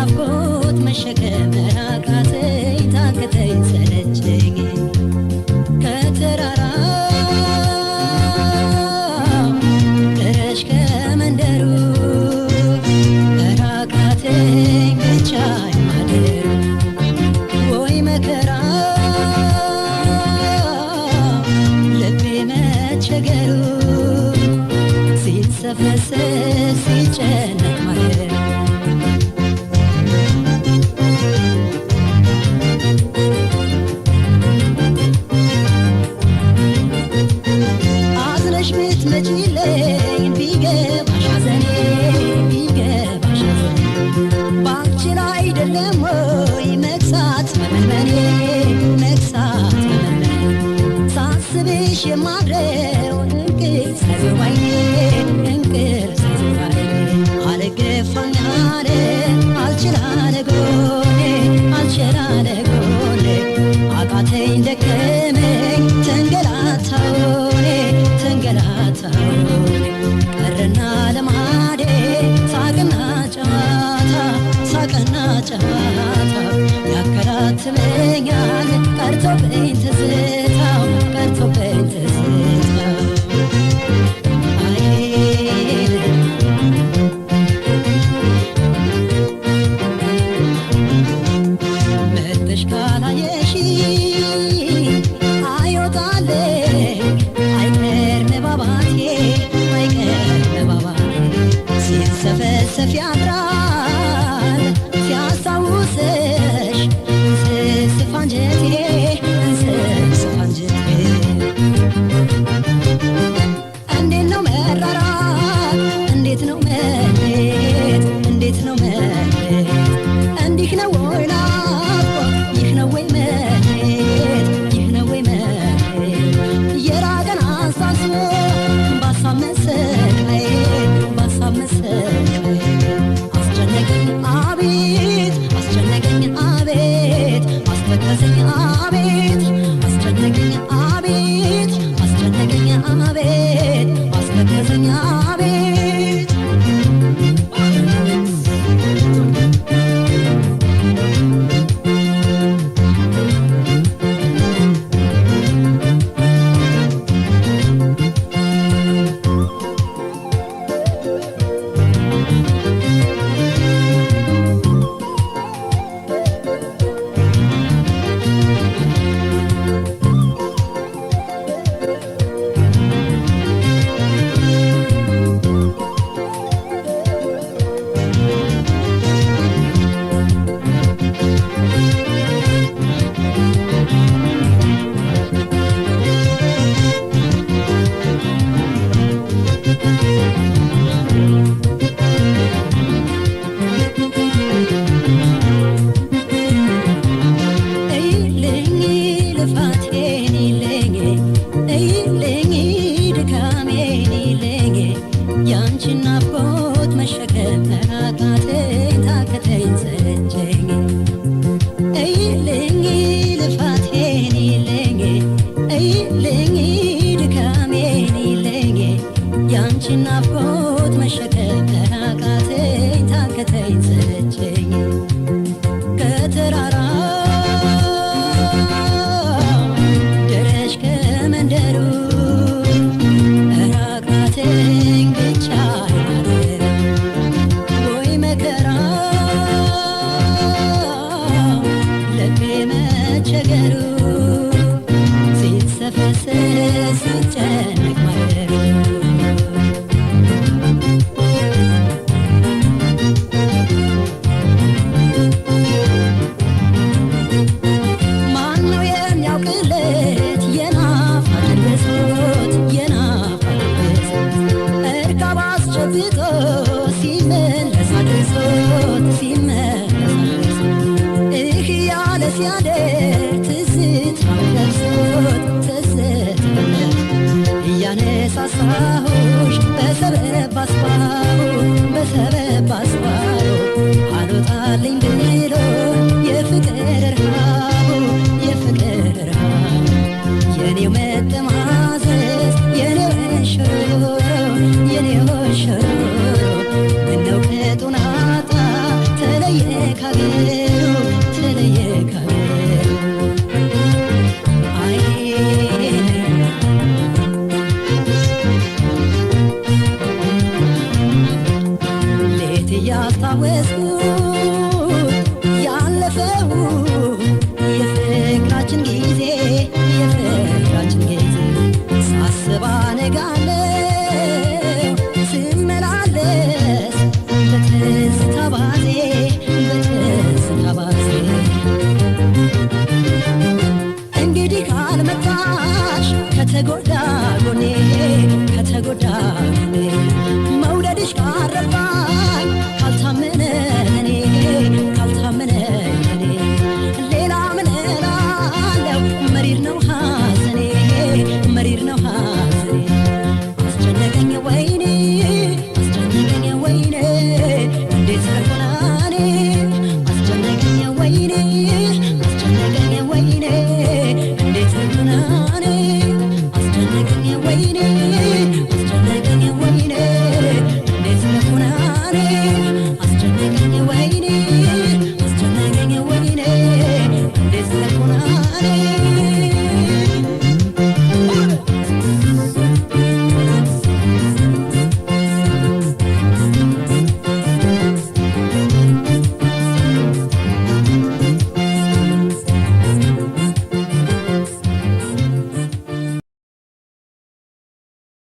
ናፍቆት መሸከም አቃተኝ ታከተኝ ሰለቸኝ ከተራራ ደረሽ ከመንደሩ አቃተኝ ብቻዬን ማደር ወይ መከራ ልቤ መቸገሩ ሲንሰፈሰፍ ሲጨነቅ ማደር አዝነሽ ብትመጪልኝ ቢገባሽ ሐዘኔ ቢገባሽ ሐዘኔ ባንቺን አይደለም ወይ መክሳት መመንመኔ መክሳት መመንመኔ ሳስብሽ የማድረው እንቅልፍ ሳይዞር ባይኔ እንቅልፍ ሳይዞር ባይኔ አልገፋኝ አለ አልችል አለ ጎኔ አልችል አለ ጎኔ አቃተኝ ደከመኝ ተንገላታሁ እኔ ተንገላታሁ እኔ ቀረና ልማዴ ሳቅና ጨዋታ ሳቅና ጨዋታ ያከራትመኛል ቀርቶብኝ ትዝታው ቀርቶብኝ ትዝታው መጥተሽ ካላየሽ አይወጣልኝ አይቀር መባባቴ አይቀር መባባቴ ሲንሰፈሰፍ ያድራል ሲያስታውስሽ እንስፍ አንጀቴ እንስፍ አንጀቴ እንዴት ነው መራራት እንዴት ነው መሌት እንዴት ነው መሌት እንዲህ ነው ወይ ናፍቆት ይህ ነው ወይ መሌት ይህ ነው ወይ መሌት የራቀን አሳስቦ ባሳብ መሰቃዬ ባሳብ መሰቃዬ አስጨነቀኝ አቤት አስጨነቀኝ አቤት አስተከዘኝ አቤት አስጨነቀኝ አቤት አስጨነቀኝ አቤት አስተከዘኝ አቤት እይልኝ ልፋቴን ይለኝ እይልኝ ድካሜን ይለኝ ያንቺን ናፍቆት መሸከም አቃተኝ ታከተኝ ሰለቸኝ እይልኝ ልፋቴን ይለኝ እይልኝ ድካሜን ይለኝ ያንቺን ናፍቆት መሸከም አቃተኝ ታከተኝ ሰለቸኝ ከተራራ ደረሽ ከመንደሩ አቃተኝ ብቻዬን ማደር ወይ መከራ ልቤ መቸገሩ ሲንሰፈሰፍ ሲጨነቅ ማደሩ ማነው የሚያውቅለት የናፍቆት ብሶት የናፍቆት ብሶት እርካብ አስጨብጦ ሲመለስ አድርሶት ሲመለስ አድርሶት እህ ያለ ሲያደር ትዝታው ደርሶት ትዝታው ደርሶት እያነሳሳሁሽ በሰበብ አስባቡ በሰበብ አስባቡ አልወጣልኝ ብሎ የፍቅር ረሃቡ የፍቅር ረሃቡ የኔው መጠማዘዝ የኔው እሽሩሩ የኔው እሽሩሩ ምነው ቅጡን አጣ ተለየ ካገሩ ተለየ ካገሩ ሌት እያስታወስኩ ያለፈው